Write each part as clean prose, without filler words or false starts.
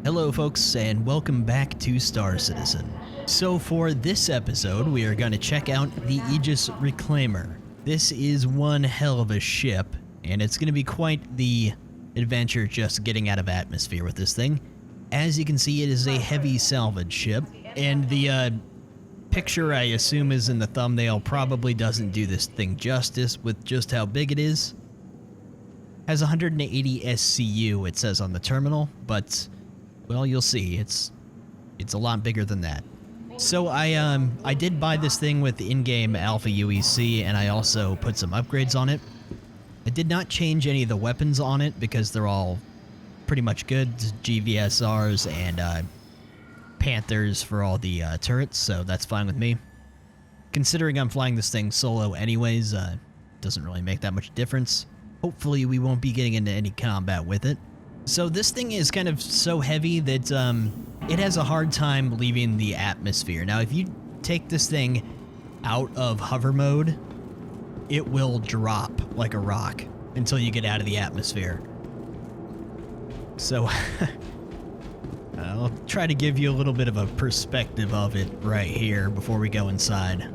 Hello folks, and welcome back to Star Citizen. So for this episode, we are going to check out the Aegis Reclaimer. This is one hell of a ship, and it's going to be quite the adventure just getting out of atmosphere with this thing. As you can see, it is a heavy salvage ship, and the picture I assume is in the thumbnail probably doesn't do this thing justice with just how big it is. Has 180 SCU, it says on the terminal, but well, you'll see. It's a lot bigger than that. So I did buy this thing with in-game alpha aUEC, and I also put some upgrades on it. I did not change any of the weapons on it because they're all pretty much good. GVSRs and Panthers for all the turrets, so that's fine with me. Considering I'm flying this thing solo anyways, doesn't really make that much difference. Hopefully we won't be getting into any combat with it. So this thing is kind of so heavy that it has a hard time leaving the atmosphere. Now if you take this thing out of hover mode, it will drop like a rock until you get out of the atmosphere. So I'll try to give you a little bit of a perspective of it right here before we go inside.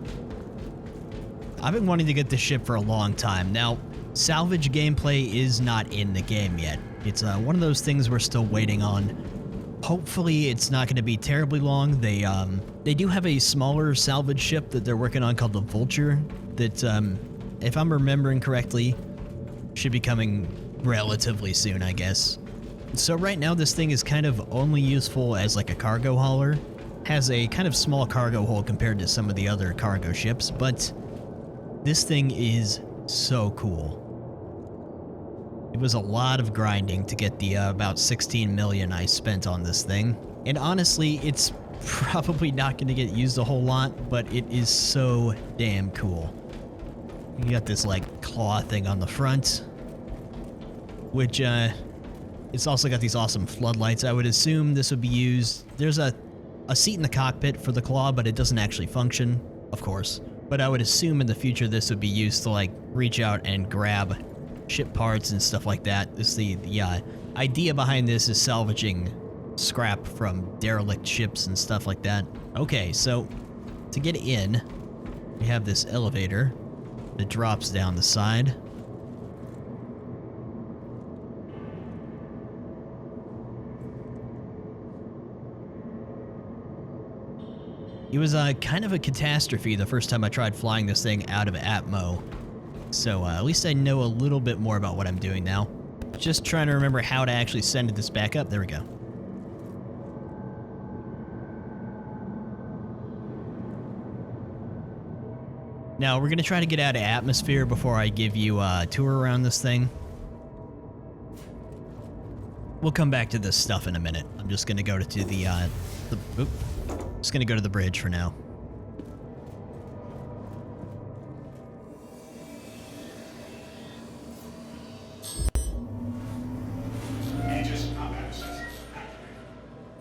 I've been wanting to get this ship for a long time. Now, salvage gameplay is not in the game yet. It's one of those things we're still waiting on. Hopefully it's not going to be terribly long. They do have a smaller salvage ship that they're working on called the Vulture that, if I'm remembering correctly, should be coming relatively soon, I guess. So right now this thing is kind of only useful as like a cargo hauler. Has a kind of small cargo hold compared to some of the other cargo ships, but this thing is so cool. It was a lot of grinding to get the about 16 million I spent on this thing. And honestly, it's probably not going to get used a whole lot, but it is so damn cool. You got this like claw thing on the front, which it's also got these awesome floodlights. I would assume this would be used. There's a seat in the cockpit for the claw, but it doesn't actually function, of course. But I would assume in the future this would be used to like reach out and grab ship parts and stuff like that. The idea behind this is salvaging scrap from derelict ships and stuff like that. Okay, so to get in, we have this elevator that drops down the side. It was kind of a catastrophe the first time I tried flying this thing out of Atmo. So at least I know a little bit more about what I'm doing now. Just trying to remember how to actually send this back up. There we go. Now we're going to try to get out of atmosphere before I give you a tour around this thing. We'll come back to this stuff in a minute. I'm just going to go to just going to go to the bridge for now.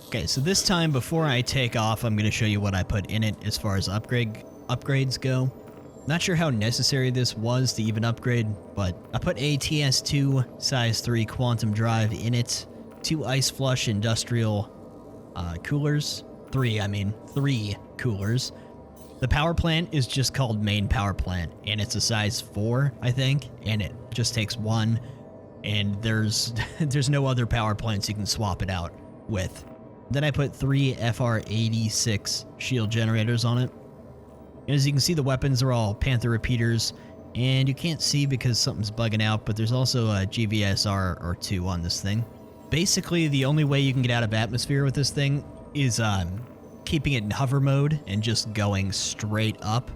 Okay, so this time before I take off, I'm going to show you what I put in it as far as upgrades go. Not sure how necessary this was to even upgrade, but I put a TS2 size 3 quantum drive in it, 2 ice flush industrial coolers, 3 coolers. The power plant is just called main power plant, and it's a size 4, I think, and it just takes 1, and there's no other power plants you can swap it out with. Then I put 3 FR86 shield generators on it. And as you can see, the weapons are all Panther repeaters, and you can't see because something's bugging out, but there's also a GVSR or 2 on this thing. Basically, the only way you can get out of atmosphere with this thing is keeping it in hover mode and just going straight up.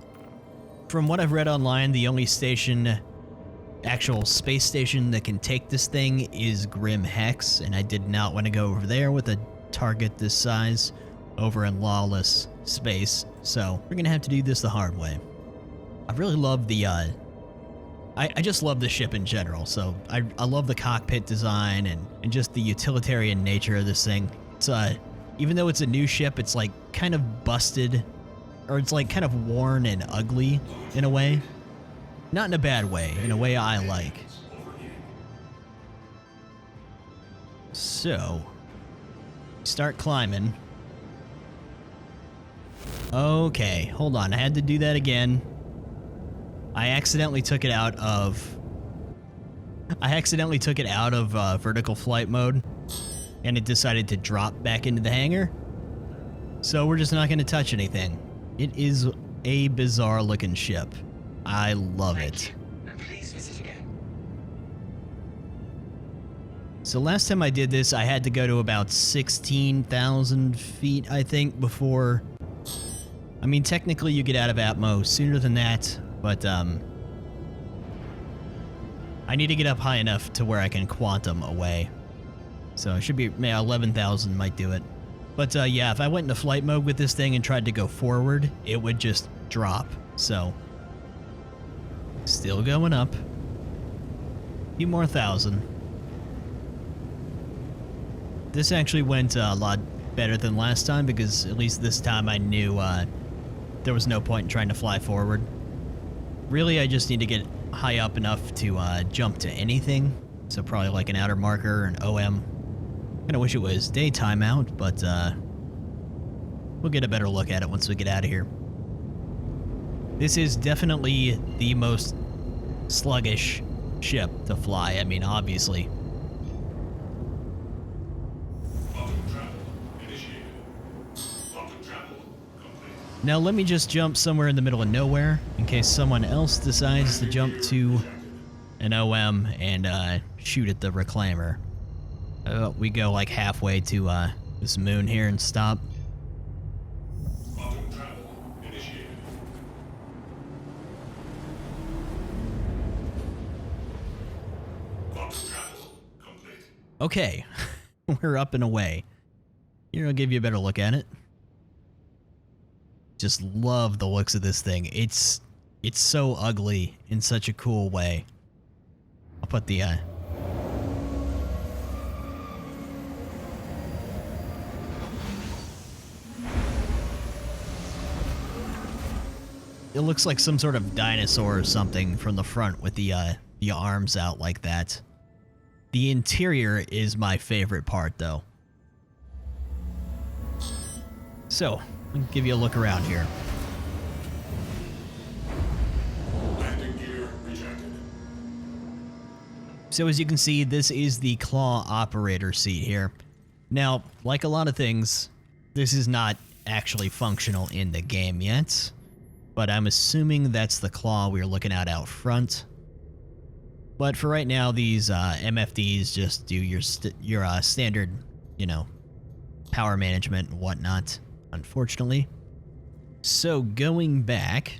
From what I've read online, the only actual space station that can take this thing is Grim Hex, and I did not want to go over there with a target this size over in lawless space, so we're gonna have to do this the hard way. I really love the I just love the ship in general, so I love the cockpit design and just the utilitarian nature of this thing. It's even though it's a new ship, it's like kind of busted, or it's like kind of worn and ugly in a way. Not in a bad way, in a way I like. So Start climbing. Okay, hold on. I had to do that again. I accidentally took it out of vertical flight mode, and it decided to drop back into the hangar. So we're just not going to touch anything. It is a bizarre looking ship. I love it. Please visit again. So last time I did this, I had to go to about 16,000 feet, I think, before... I mean, technically you get out of Atmo sooner than that, but I need to get up high enough to where I can quantum away. So it should be, 11,000 might do it. But yeah, if I went into flight mode with this thing and tried to go forward, it would just drop. So, still going up. A few more thousand. This actually went a lot better than last time because at least this time I knew there was no point in trying to fly forward. Really, I just need to get high up enough to jump to anything. So probably like an outer marker or an OM. Kinda wish it was daytime out, but we'll get a better look at it once we get out of here. This is definitely the most sluggish ship to fly. I mean, obviously. Now let me just jump somewhere in the middle of nowhere in case someone else decides to jump to an OM and shoot at the Reclaimer. We go like halfway to this moon here and stop. Okay, we're up and away. Here, I'll give you a better look at it. Just love the looks of this thing. It's so ugly in such a cool way. I'll put the it looks like some sort of dinosaur or something from the front with the arms out like that. The interior is my favorite part, though. So, I'll give you a look around here. Landing gear rejected. So as you can see, this is the claw operator seat here. Now, like a lot of things, this is not actually functional in the game yet, but I'm assuming that's the claw we're looking at out front. But for right now, these MFDs just do your standard, you know, power management and whatnot, unfortunately. So going back,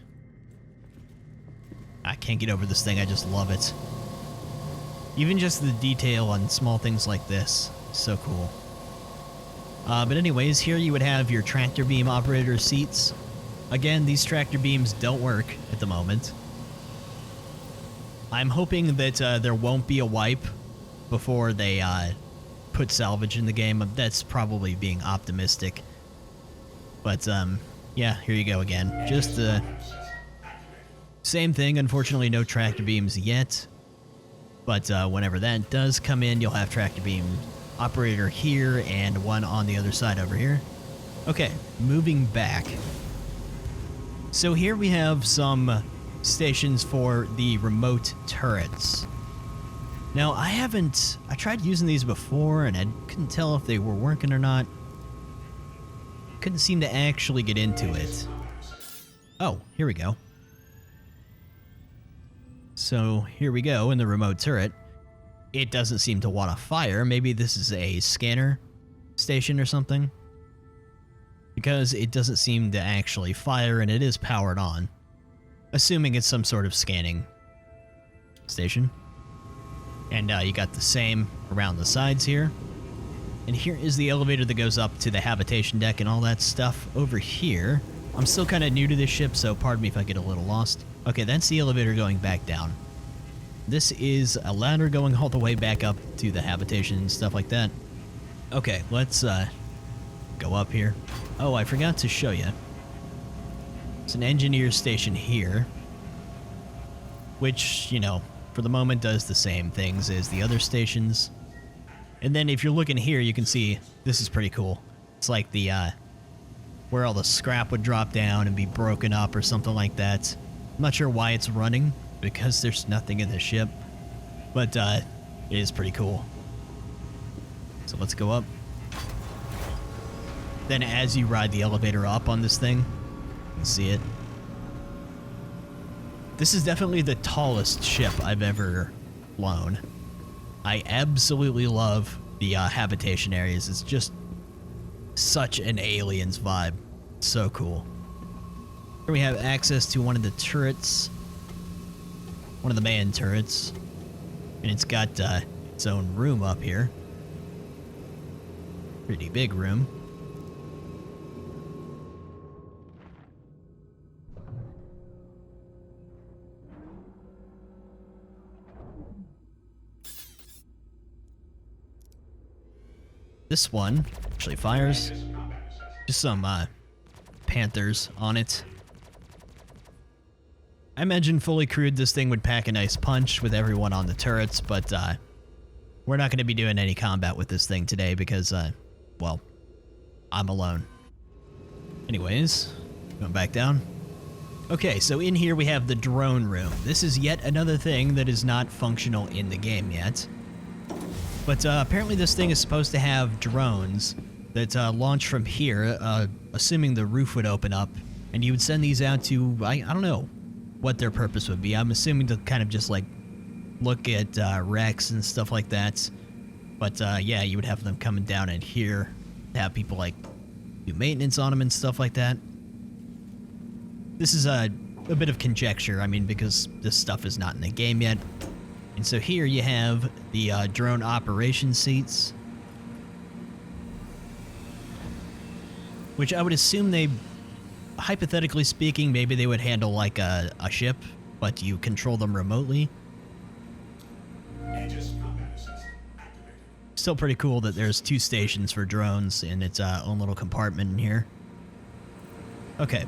I can't get over this thing. I just love it. Even just the detail on small things like this, so cool. But anyways, here you would have your tractor beam operator seats. Again, these tractor beams don't work at the moment. I'm hoping that there won't be a wipe before they put salvage in the game. That's probably being optimistic. But yeah, here you go again. Just the same thing. Unfortunately, no tractor beams yet. But whenever that does come in, you'll have tractor beam operator here and one on the other side over here. Okay, moving back. So here we have some stations for the remote turrets. Now, I tried using these before and I couldn't tell if they were working or not. Couldn't seem to actually get into it. Oh, here we go. So here we go in the remote turret. It doesn't seem to want to fire. Maybe this is a scanner station or something. Because it doesn't seem to actually fire and it is powered on. Assuming it's some sort of scanning station. And you got the same around the sides here. And here is the elevator that goes up to the habitation deck and all that stuff over here. I'm still kind of new to this ship, so pardon me if I get a little lost. Okay, that's the elevator going back down. This is a ladder going all the way back up to the habitation and stuff like that. Okay, let's go up here. Oh, I forgot to show you. It's an engineer station here, which, you know, for the moment does the same things as the other stations. And then if you're looking here, you can see this is pretty cool. It's like the where all the scrap would drop down and be broken up or something like that. I'm not sure why it's running, because there's nothing in the ship, but it is pretty cool. So let's go up. Then as you ride the elevator up on this thing, you can see it. This is definitely the tallest ship I've ever flown. I absolutely love the habitation areas. It's just such an Aliens vibe. So cool. Here we have access to one of the turrets. One of the main turrets. And it's got its own room up here. Pretty big room. This one actually fires. Just some Panthers on it. I imagine fully crewed this thing would pack a nice punch with everyone on the turrets, but we're not going to be doing any combat with this thing today because, well, I'm alone. Anyways, going back down. Okay, so in here we have the drone room. This is yet another thing that is not functional in the game yet. But apparently this thing is supposed to have drones that launch from here, assuming the roof would open up, and you would send these out to, I don't know what their purpose would be. I'm assuming to kind of just like look at wrecks and stuff like that. But yeah, you would have them coming down in here to have people like do maintenance on them and stuff like that. This is a bit of conjecture, I mean, because this stuff is not in the game yet. And so here you have the drone operation seats, which I would assume they, hypothetically speaking, maybe they would handle like a ship, but you control them remotely. Aegis combat assist activated. Still pretty cool that there's 2 stations for drones in its own little compartment in here. Okay.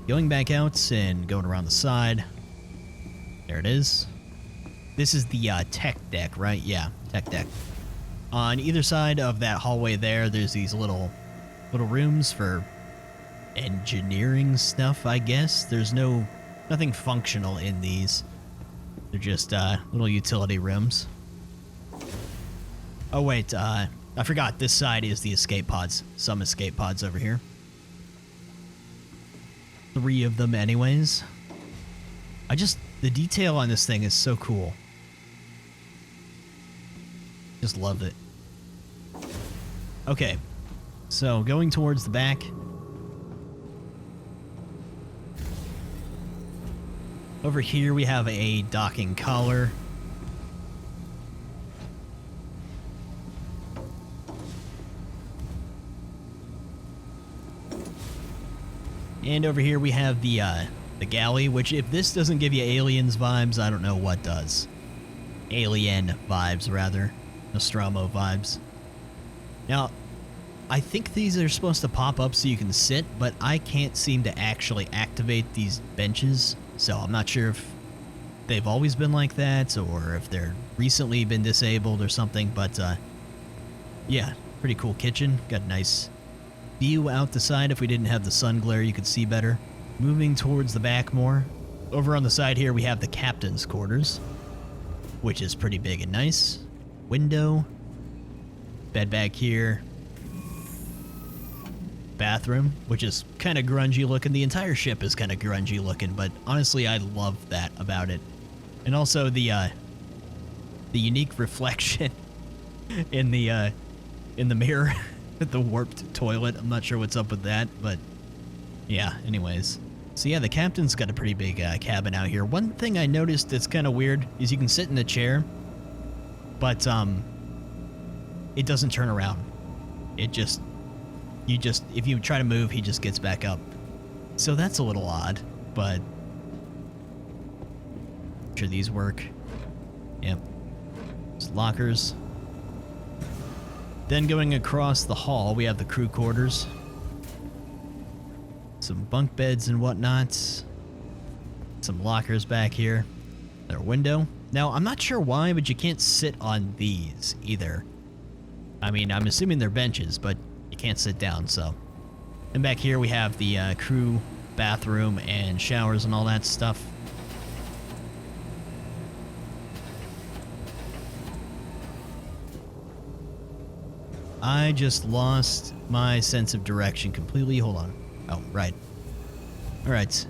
Going back out and going around the side. There it is. This is the tech deck, right? Yeah, tech deck. On either side of that hallway there's these little rooms for engineering stuff, I guess. There's nothing functional in these. They're just little utility rooms. Oh wait, I forgot this side is the escape pods. Some escape pods over here. 3 of them anyways. The detail on this thing is so cool. Just love it. Okay, so going towards the back. Over here we have a docking collar. And over here we have the galley, which if this doesn't give you aliens vibes, I don't know what does. Alien vibes, rather. Nostromo vibes. Now, I think these are supposed to pop up so you can sit, but I can't seem to actually activate these benches, so I'm not sure if they've always been like that or if they're recently been disabled or something, but yeah, pretty cool kitchen. Got a nice view out the side. If we didn't have the sun glare, you could see better. Moving towards the back more. Over on the side here, we have the captain's quarters, which is pretty big and nice. Window. Bed back here. Bathroom, which is kind of grungy looking. The entire ship is kind of grungy looking, but honestly, I love that about it. And also the unique reflection in the mirror. The warped toilet. I'm not sure what's up with that, but yeah, anyways. So yeah, the captain's got a pretty big cabin out here. One thing I noticed that's kind of weird is you can sit in a chair, but it doesn't turn around. If you try to move, he just gets back up. So that's a little odd, but I'm sure these work. Yep. There's lockers. Then going across the hall, we have the crew quarters. Some bunk beds and whatnot. Some lockers back here. Their window. Now, I'm not sure why, but you can't sit on these either. I mean, I'm assuming they're benches, but you can't sit down, so. And back here we have the crew bathroom and showers and all that stuff. I just lost my sense of direction completely. Hold on. Oh, right. Alright.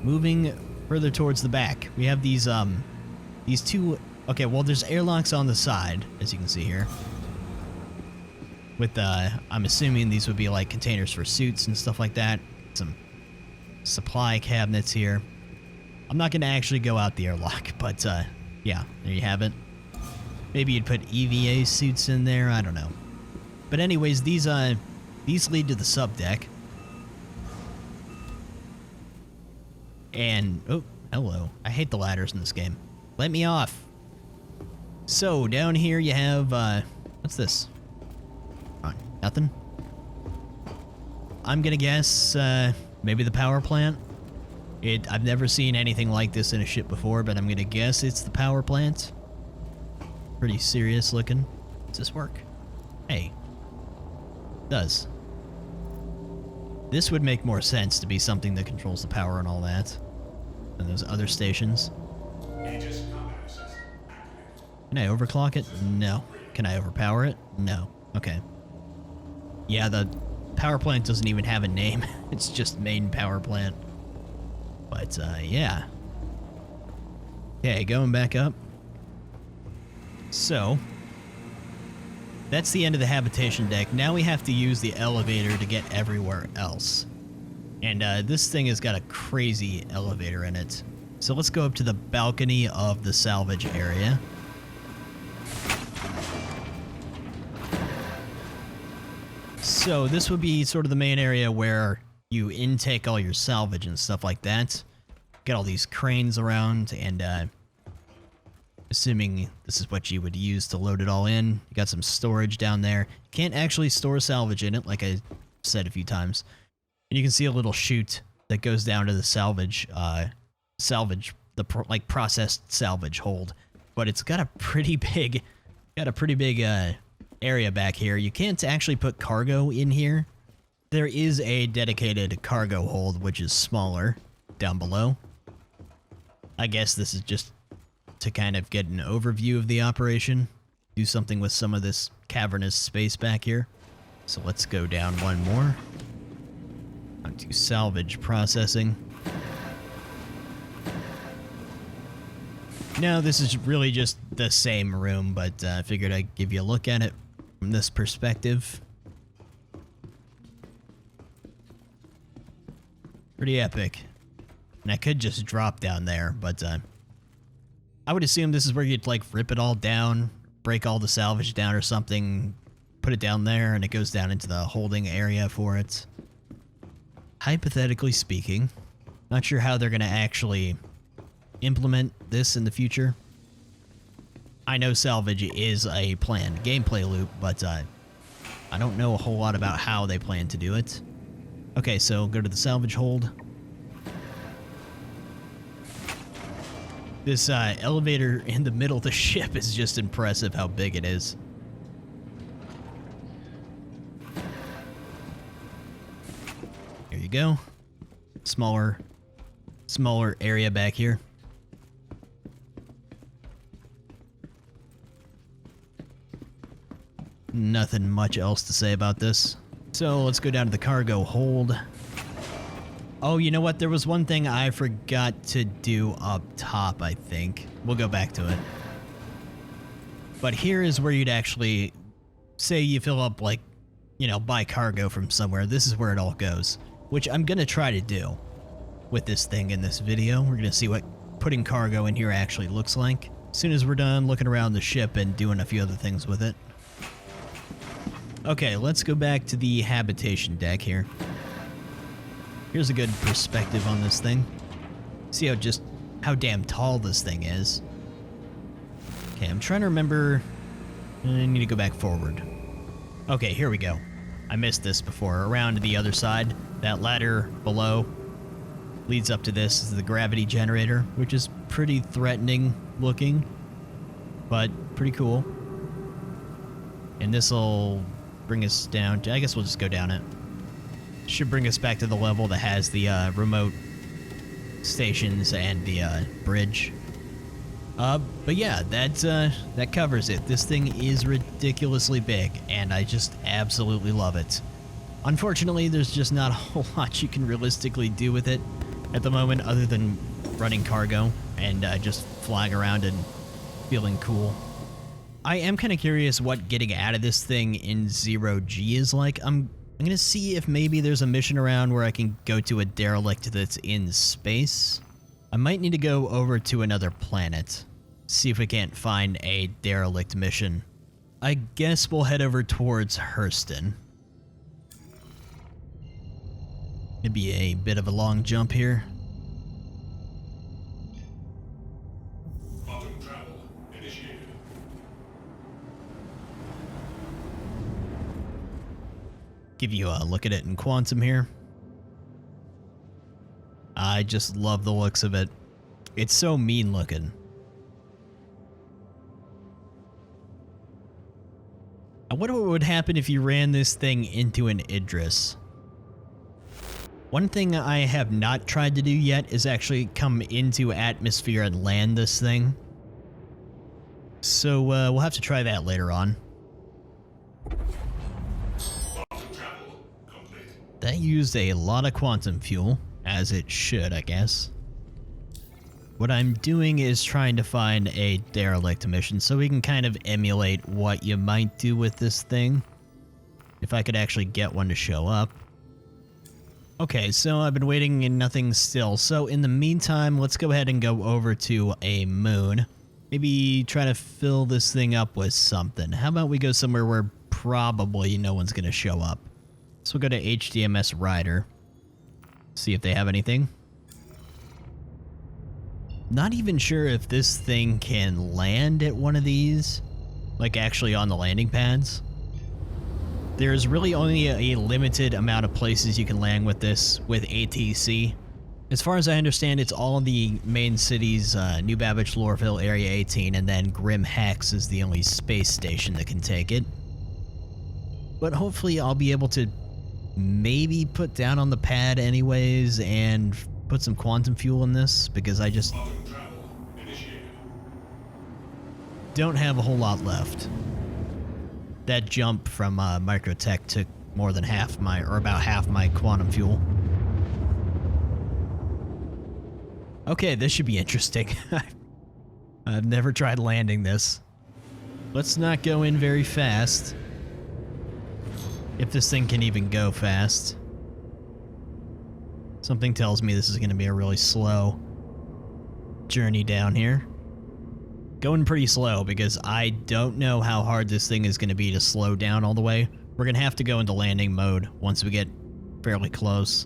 Moving further towards the back. We have these two... Okay, well, there's airlocks on the side, as you can see here. With, I'm assuming these would be like containers for suits and stuff like that. Some supply cabinets here. I'm not going to actually go out the airlock, but, yeah, there you have it. Maybe you'd put EVA suits in there, I don't know. But anyways, these lead to the subdeck. And, oh, hello. I hate the ladders in this game. Let me off. So, down here you have, what's this? Oh, nothing? I'm gonna guess, maybe the power plant? I've never seen anything like this in a ship before, but I'm gonna guess it's the power plant. Pretty serious looking. Does this work? Hey. It does. This would make more sense to be something that controls the power and all that than those other stations. Aegis combat assist activated. Can I overclock it? No. Can I overpower it? No. Okay. Yeah, the power plant doesn't even have a name. It's just main power plant. But, yeah. Okay, going back up. So, that's the end of the habitation deck. Now we have to use the elevator to get everywhere else. And this thing has got a crazy elevator in it. So let's go up to the balcony of the salvage area. So this would be sort of the main area where you intake all your salvage and stuff like that. Get all these cranes around, and assuming this is what you would use to load it all in. You got some storage down there. You can't actually store salvage in it, like I said a few times. And you can see a little chute that goes down to the salvage, processed salvage hold. But it's got a pretty big, area back here. You can't actually put cargo in here. There is a dedicated cargo hold, which is smaller, down below. I guess this is just to kind of get an overview of the operation. Do something with some of this cavernous space back here. So let's go down one more. Onto salvage processing. Now this is really just the same room, but I figured I'd give you a look at it from this perspective. Pretty epic. And I could just drop down there, but I would assume this is where you'd like rip it all down, break all the salvage down or something, put it down there, and it goes down into the holding area for it. Hypothetically speaking, not sure how they're going to actually implement this in the future. I know salvage is a planned gameplay loop, but I don't know a whole lot about how they plan to do it. Okay, so go to the salvage hold. This elevator in the middle of the ship is just impressive how big it is. Here you go. Smaller area back here. Nothing much else to say about this. So let's go down to the cargo hold. Oh, you know what? There was one thing I forgot to do up top, I think. We'll go back to it. But here is where you'd actually, say you fill up, like, you know, buy cargo from somewhere. This is where it all goes, which I'm going to try to do with this thing in this video. We're going to see what putting cargo in here actually looks like as soon as we're done looking around the ship and doing a few other things with it. Okay, let's go back to the habitation deck here. Here's a good perspective on this thing. See how damn tall this thing is. Okay, I'm trying to remember. I need to go back forward. Okay, here we go. I missed this before. Around to the other side. That ladder below leads up to this is the gravity generator, which is pretty threatening looking, but pretty cool. And this will bring us down to, I guess we'll just go down it. Should bring us back to the level that has the remote stations and the bridge. But yeah, that covers it. This thing is ridiculously big, and I just absolutely love it. Unfortunately, there's just not a whole lot you can realistically do with it at the moment other than running cargo and just flying around and feeling cool. I am kind of curious what getting out of this thing in 0G is like. I'm going to see if maybe there's a mission around where I can go to a derelict that's in space. I might need to go over to another planet, see if we can't find a derelict mission. I guess we'll head over towards Hurston. It'd be a bit of a long jump here. Quantum travel initiated. Give you a look at it in quantum here. I just love the looks of it. It's so mean looking. I wonder what would happen if you ran this thing into an Idris. One thing I have not tried to do yet is actually come into atmosphere and land this thing. So we'll have to try that later on. Quantum travel complete. That used a lot of quantum fuel, as it should, I guess. What I'm doing is trying to find a derelict mission so we can kind of emulate what you might do with this thing. If I could actually get one to show up. Okay, so I've been waiting and nothing's still. So in the meantime, let's go ahead and go over to a moon. Maybe try to fill this thing up with something. How about we go somewhere where probably no one's going to show up? So we'll go to HDMS Rider. See if they have anything. Not even sure if this thing can land at one of these, like actually on the landing pads. There's really only a limited amount of places you can land with this with ATC. As far as I understand, it's all the main cities, New Babbage, Lorville, Area 18, and then Grim Hex is the only space station that can take it. But hopefully I'll be able to maybe put down on the pad anyways and put some quantum fuel in this, because I just Quantum travel initiated. don't have a whole lot left. That jump from Microtech took more than half my, or about half my quantum fuel. Okay, this should be interesting. I've never tried landing this. Let's not go in very fast. If this thing can even go fast. Something tells me this is going to be a really slow journey down here. Going pretty slow because I don't know how hard this thing is going to be to slow down all the way. We're going to have to go into landing mode once we get fairly close.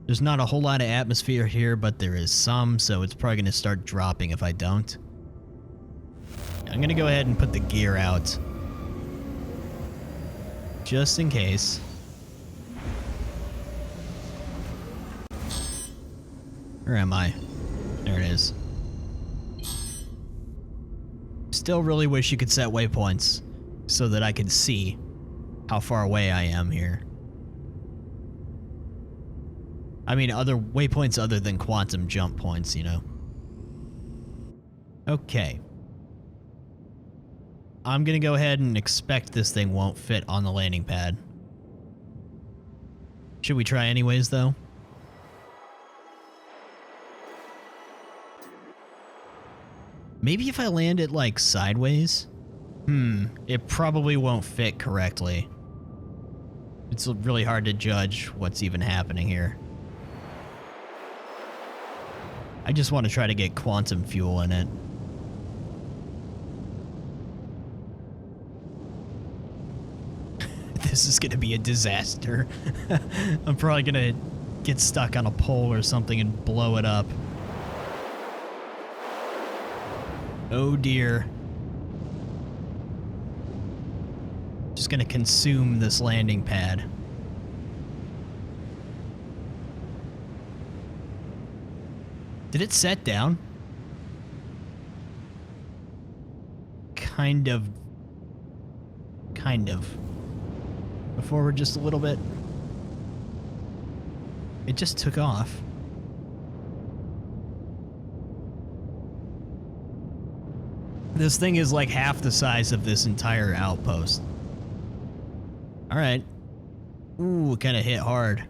There's not a whole lot of atmosphere here, but there is some, so it's probably going to start dropping if I don't. I'm going to go ahead and put the gear out. Just in case. Where am I? There it is. Still really wish you could set waypoints so that I could see how far away I am here. I mean, other waypoints other than quantum jump points, you know. Okay. I'm gonna go ahead and expect this thing won't fit on the landing pad. Should we try anyways, though? Maybe if I land it, like, sideways? It probably won't fit correctly. It's really hard to judge what's even happening here. I just want to try to get quantum fuel in it. This is going to be a disaster. I'm probably going to get stuck on a pole or something and blow it up. Oh dear. Just going to consume this landing pad. Did it set down? Kind of. Kind of. Go forward just a little bit. It just took off. This thing is like half the size of this entire outpost. Alright. Ooh, it kind of hit hard.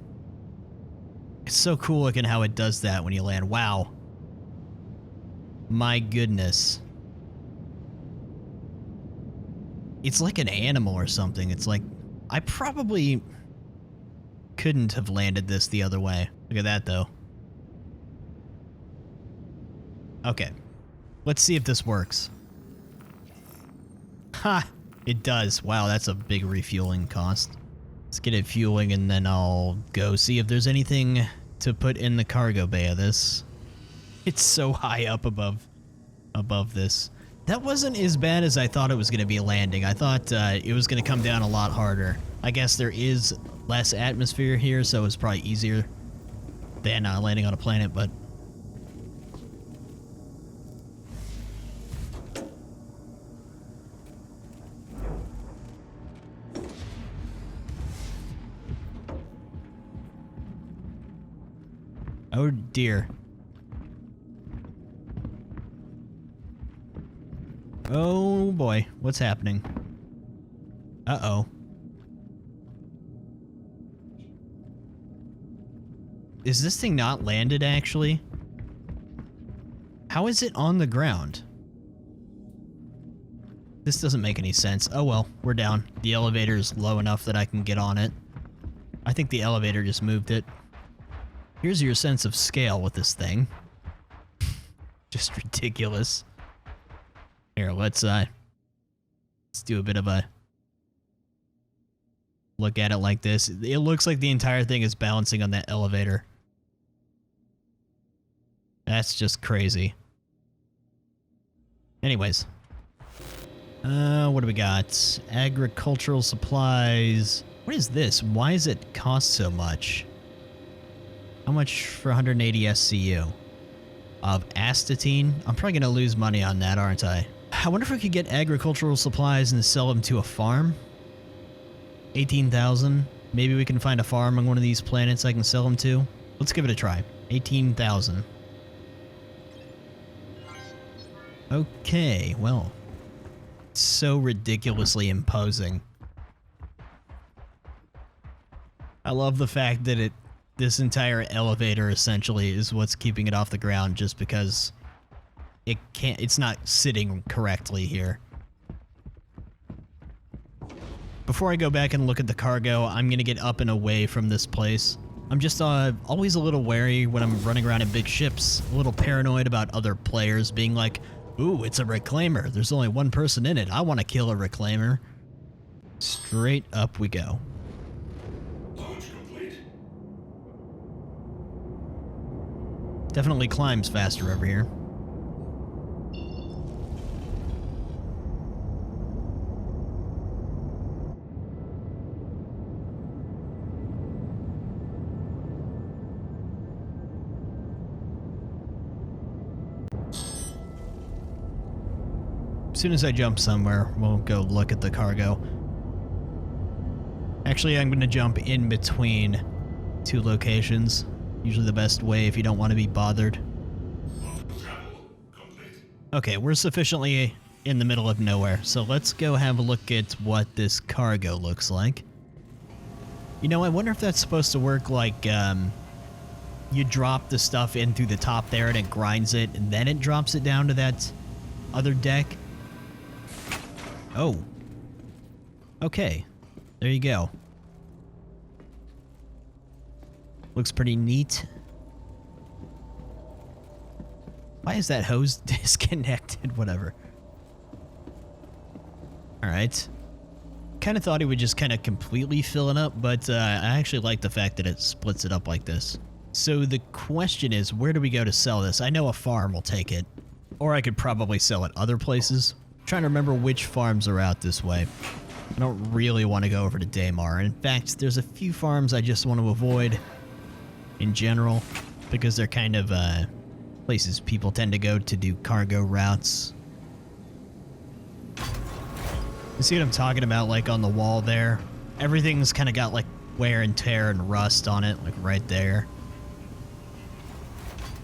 It's so cool looking how it does that when you land. Wow. My goodness. It's like an animal or something. It's like... I probably couldn't have landed this the other way. Look at that, though. Okay. Let's see if this works. Ha! It does. Wow, that's a big refueling cost. Let's get it fueling and then I'll go see if there's anything to put in the cargo bay of this. It's so high up above this. That wasn't as bad as I thought it was going to be landing. I thought it was going to come down a lot harder. I guess there is less atmosphere here, so it's probably easier than landing on a planet, but... Oh dear. Oh boy, what's happening? Uh-oh. Is this thing not landed, actually? How is it on the ground? This doesn't make any sense. Oh well, we're down. The elevator's low enough that I can get on it. I think the elevator just moved it. Here's your sense of scale with this thing. Just ridiculous. Here, let's do a bit of a look at it like this. It looks like the entire thing is balancing on that elevator. That's just crazy. Anyways. What do we got? Agricultural supplies. What is this? Why does it cost so much? How much for 180 SCU? Of astatine? I'm probably going to lose money on that, aren't I? I wonder if we could get agricultural supplies and sell them to a farm? 18,000. Maybe we can find a farm on one of these planets I can sell them to. Let's give it a try. 18,000. Okay, well. It's so ridiculously imposing. I love the fact that this entire elevator essentially is what's keeping it off the ground just because it's not sitting correctly here. Before I go back and look at the cargo, I'm gonna get up and away from this place. I'm just always a little wary when I'm running around in big ships, a little paranoid about other players being like, ooh, it's a reclaimer. There's only one person in it. I want to kill a reclaimer. Straight up we go. Definitely climbs faster over here. As soon as I jump somewhere, we'll go look at the cargo. Actually, I'm going to jump in between two locations. Usually the best way if you don't want to be bothered. Okay, we're sufficiently in the middle of nowhere, so let's go have a look at what this cargo looks like. You know, I wonder if that's supposed to work like, you drop the stuff in through the top there and it grinds it, and then it drops it down to that other deck. Oh. Okay. There you go. Looks pretty neat. Why is that hose disconnected? Whatever. Alright. Kind of thought it would just kind of completely fill it up, but I actually like the fact that it splits it up like this. So the question is, where do we go to sell this? I know a farm will take it. Or I could probably sell it other places. I'm trying to remember which farms are out this way. I don't really want to go over to Daymar. In fact, there's a few farms I just want to avoid in general, because they're kind of places people tend to go to do cargo routes. You see what I'm talking about, like on the wall there? Everything's kind of got like wear and tear and rust on it, like right there.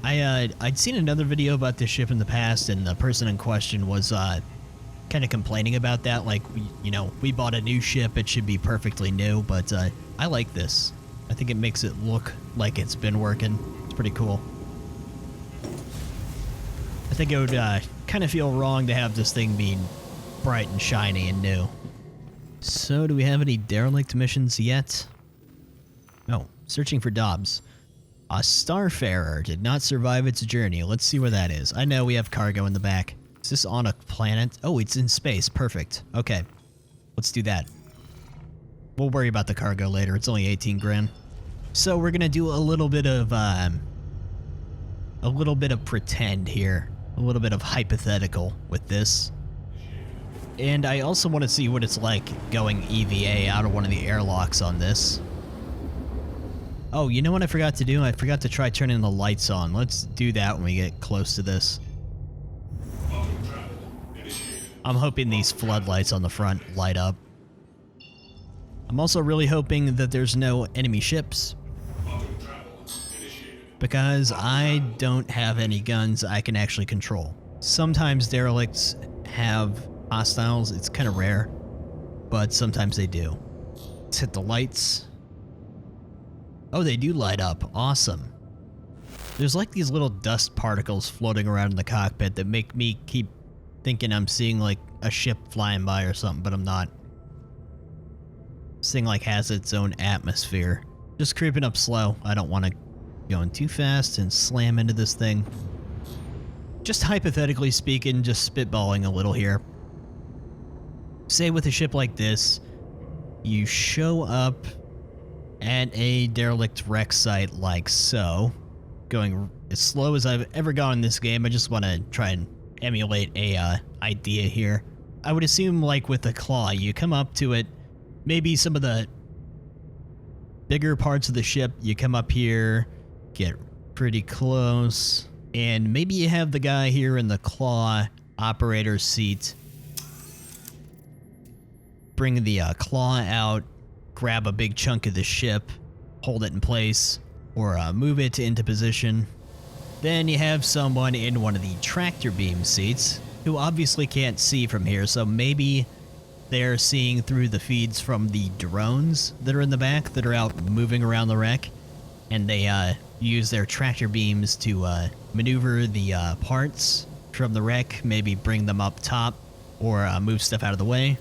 I'd seen another video about this ship in the past, and the person in question was kind of complaining about that. Like, we bought a new ship, it should be perfectly new, but I like this. I think it makes it look like it's been working. It's pretty cool. I think it would kind of feel wrong to have this thing being bright and shiny and new. So, do we have any derelict missions yet? No. Searching for Dobbs. A starfarer did not survive its journey. Let's see where that is. I know we have cargo in the back. Is this on a planet? Oh, it's in space. Perfect. Okay. Let's do that. We'll worry about the cargo later. It's only 18 grand. So we're gonna do a little bit of pretend here. A little bit of hypothetical with this. And I also want to see what it's like going EVA out of one of the airlocks on this. Oh, you know what I forgot to do? I forgot to try turning the lights on. Let's do that when we get close to this. I'm hoping these floodlights on the front light up. I'm also really hoping that there's no enemy ships, because I don't have any guns I can actually control. Sometimes derelicts have hostiles. It's kind of rare, but sometimes they do. Let's hit the lights. Oh, they do light up. Awesome. There's like these little dust particles floating around in the cockpit that make me keep thinking I'm seeing like a ship flying by or something, but I'm not. This thing like has its own atmosphere. Just creeping up slow. I don't want to go in too fast and slam into this thing. Just hypothetically speaking, just spitballing a little here. Say with a ship like this, you show up at a derelict wreck site like so, going as slow as I've ever gone in this game. I just want to try and emulate a idea here. I would assume like with the claw, you come up to it, maybe some of the bigger parts of the ship, you come up here, get pretty close, and maybe you have the guy here in the claw operator seat bring the claw out, grab a big chunk of the ship, hold it in place, or move it into position. Then you have someone in one of the tractor beam seats who obviously can't see from here, so maybe they're seeing through the feeds from the drones that are in the back that are out moving around the wreck, and they use their tractor beams to maneuver the parts from the wreck, maybe bring them up top, or move stuff out of the way.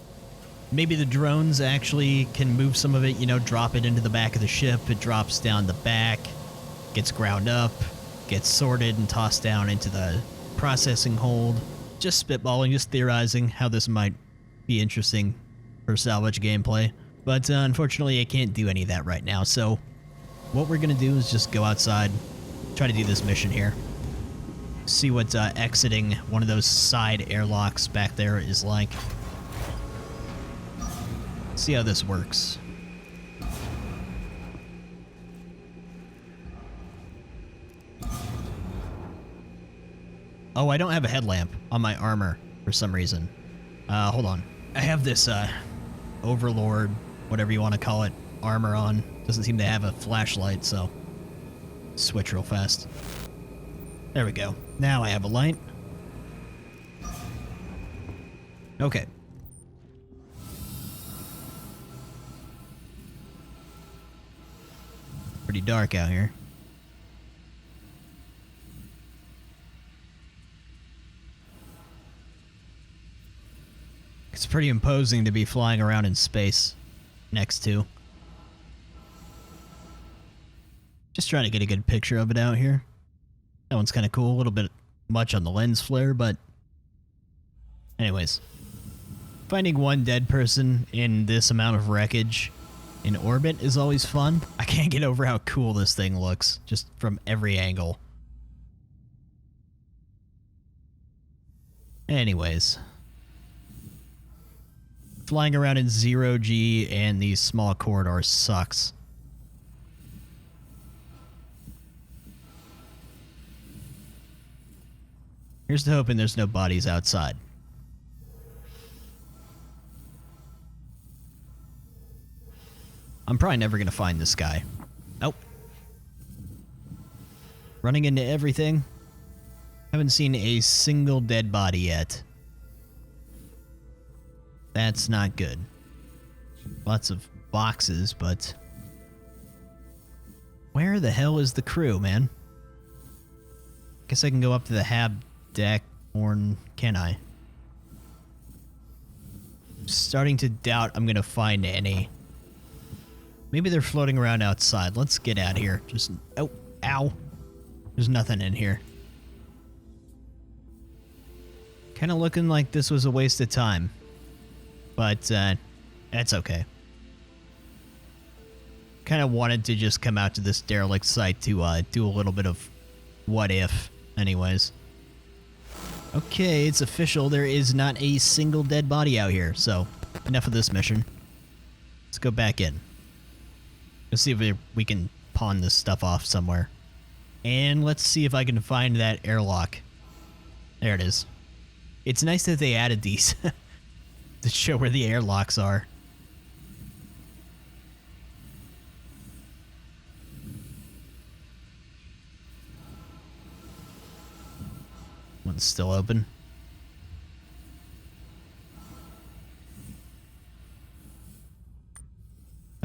Maybe the drones actually can move some of it, drop it into the back of the ship. It drops down the back, gets ground up, gets sorted and tossed down into the processing hold. Just spitballing, just theorizing how this might be interesting for salvage gameplay. But unfortunately, I can't do any of that right now. So what we're going to do is just go outside, try to do this mission here. See what exiting one of those side airlocks back there is like. See how this works. Oh, I don't have a headlamp on my armor for some reason. Hold on. I have this Overlord, whatever you want to call it, armor on. Doesn't seem to have a flashlight, so switch real fast. There we go. Now I have a light. Okay. Pretty dark out here. It's pretty imposing to be flying around in space next to. Just trying to get a good picture of it out here. That one's kind of cool. A little bit much on the lens flare, but anyways. Finding one dead person in this amount of wreckage in orbit is always fun. I can't get over how cool this thing looks, just from every angle. Anyways. Flying around in 0G and these small corridors sucks. Here's to hoping there's no bodies outside. I'm probably never gonna find this guy. Nope. Running into everything. Haven't seen a single dead body yet. That's not good. Lots of boxes, but... where the hell is the crew, man? Guess I can go up to the hab deck, or can I? Starting to doubt I'm gonna find any. Maybe they're floating around outside. Let's get out of here. Just... oh, ow. There's nothing in here. Kind of looking like this was a waste of time. But, that's okay. Kind of wanted to just come out to this derelict site to, do a little bit of what if, anyways. Okay, it's official. There is not a single dead body out here, so enough of this mission. Let's go back in. Let's see if we can pawn this stuff off somewhere. And let's see if I can find that airlock. There it is. It's nice that they added these to show where the airlocks are. One's still open.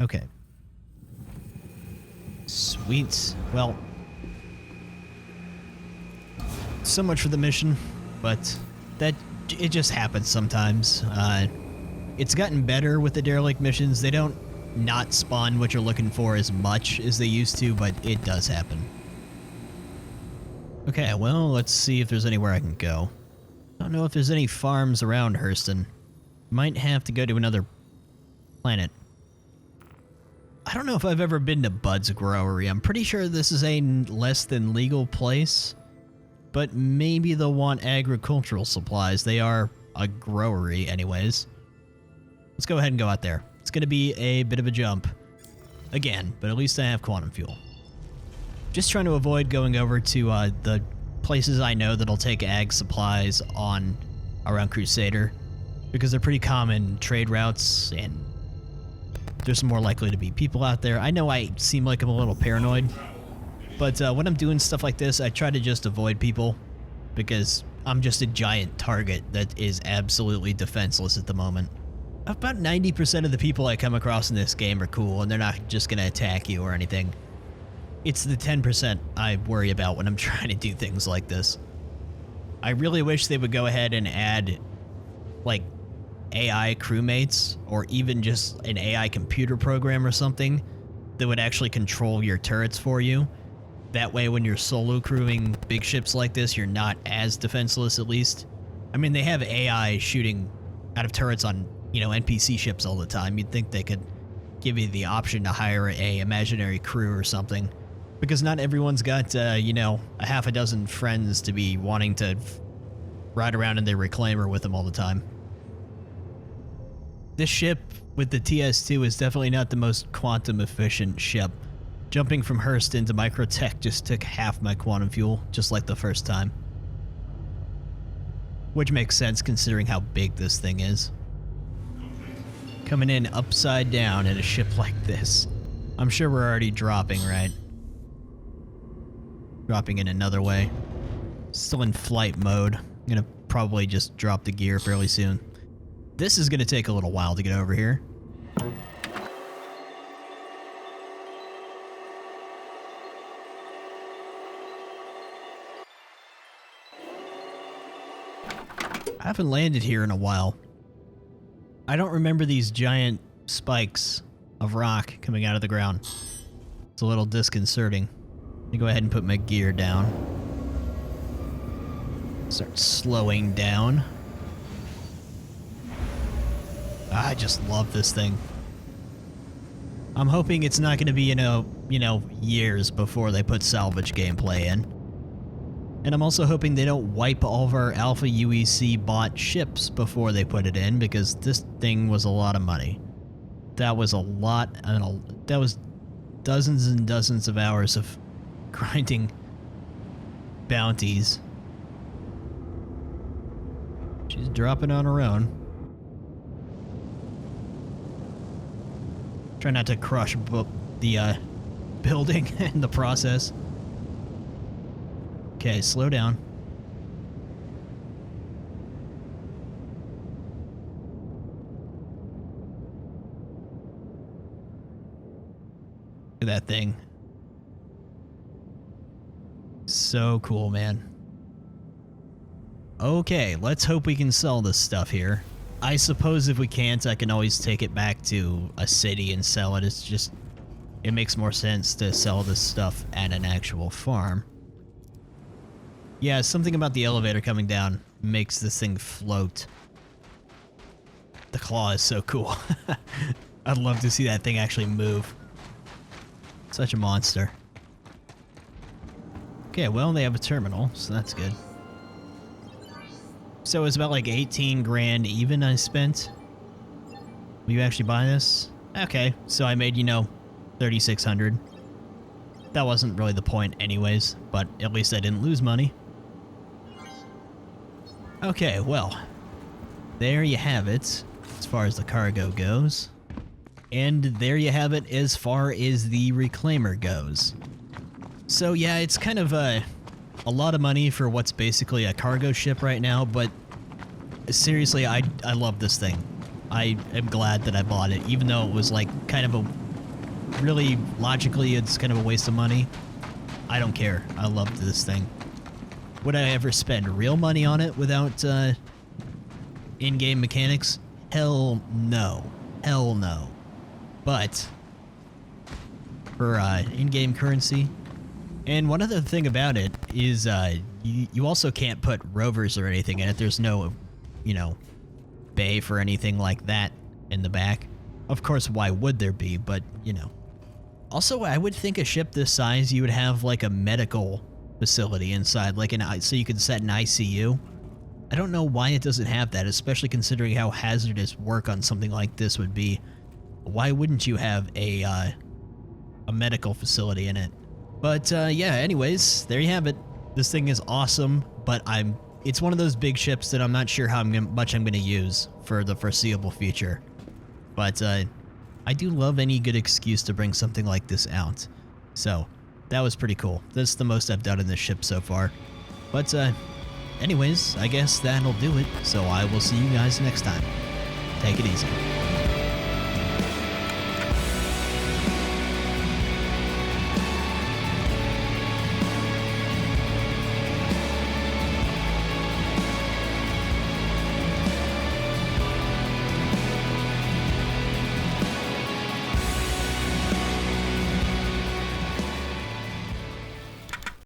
Okay. Sweet. Well, so much for the mission, but it just happens sometimes. It's gotten better with the derelict missions. They don't not spawn what you're looking for as much as they used to, but it does happen. Okay, well, let's see if there's anywhere I can go. I don't know if there's any farms around Hurston. Might have to go to another planet. I don't know if I've ever been to Bud's Growery. I'm pretty sure this is a less than legal place, but maybe they'll want agricultural supplies. They are a growery anyways. Let's go ahead and go out there. It's going to be a bit of a jump. Again, but at least I have quantum fuel. Just trying to avoid going over to the places I know that'll take ag supplies on around Crusader, because they're pretty common trade routes and there's more likely to be people out there. I know I seem like I'm a little paranoid, but when I'm doing stuff like this, I try to just avoid people because I'm just a giant target that is absolutely defenseless at the moment. About 90% of the people I come across in this game are cool and they're not just going to attack you or anything. It's the 10% I worry about when I'm trying to do things like this. I really wish they would go ahead and add, like, AI crewmates, or even just an AI computer program or something that would actually control your turrets for you. That way when you're solo crewing big ships like this, you're not as defenseless, at least. I mean, they have AI shooting out of turrets on, you know, NPC ships all the time. You'd think they could give you the option to hire a imaginary crew or something, because not everyone's got, you know, a half a dozen friends to be wanting to ride around in their Reclaimer with them all the time. This ship with the TS2 is definitely not the most quantum efficient ship. Jumping from Hurston to Microtech just took half my quantum fuel, just like the first time. Which makes sense considering how big this thing is. Coming in upside down in a ship like this. I'm sure we're already dropping, right? Dropping in another way. Still in flight mode. I'm gonna probably just drop the gear fairly soon. This is gonna take a little while to get over here. I haven't landed here in a while. I don't remember these giant spikes of rock coming out of the ground. It's a little disconcerting. Let me go ahead and put my gear down. Start slowing down. I just love this thing. I'm hoping it's not going to be, you know, years before they put salvage gameplay in. And I'm also hoping they don't wipe all of our Alpha UEC bought ships before they put it in, because this thing was a lot of money. That was a lot, that was dozens and dozens of hours of grinding bounties. She's dropping on her own. Try not to crush the building in the process. Okay, slow down. Look at that thing. So cool, man. Okay, let's hope we can sell this stuff here. I suppose if we can't, I can always take it back to a city and sell it. It's just, it makes more sense to sell this stuff at an actual farm. Yeah, something about the elevator coming down makes this thing float. The claw is so cool. I'd love to see that thing actually move. Such a monster. Okay, well, they have a terminal, so that's good. So it's about like 18 grand even I spent. Will you actually buy this? Okay, so I made, you know, 3,600. That wasn't really the point anyways, but at least I didn't lose money. Okay, well, there you have it as far as the cargo goes. And there you have it as far as the Reclaimer goes. So yeah, it's kind of a lot of money for what's basically a cargo ship right now, but seriously, I love this thing. I am glad that I bought it, even though it was like kind of a really logically it's kind of a waste of money. I don't care. I loved this thing. Would I ever spend real money on it without in-game mechanics? Hell no. Hell no. But for in-game currency. And one other thing about it is you also can't put rovers or anything in it. There's no, you know, bay for anything like that in the back. Of course, why would there be? But, you know. Also, I would think a ship this size, you would have like a medical facility inside, like so you could set an ICU. I don't know why it doesn't have that, especially considering how hazardous work on something like this would be. Why wouldn't you have a medical facility in it? But yeah, anyways, there you have it. This thing is awesome, but it's one of those big ships that I'm not sure how much I'm going to use for the foreseeable future. But I do love any good excuse to bring something like this out. So that was pretty cool. That's the most I've done in this ship so far. But anyways, I guess that'll do it. So I will see you guys next time. Take it easy.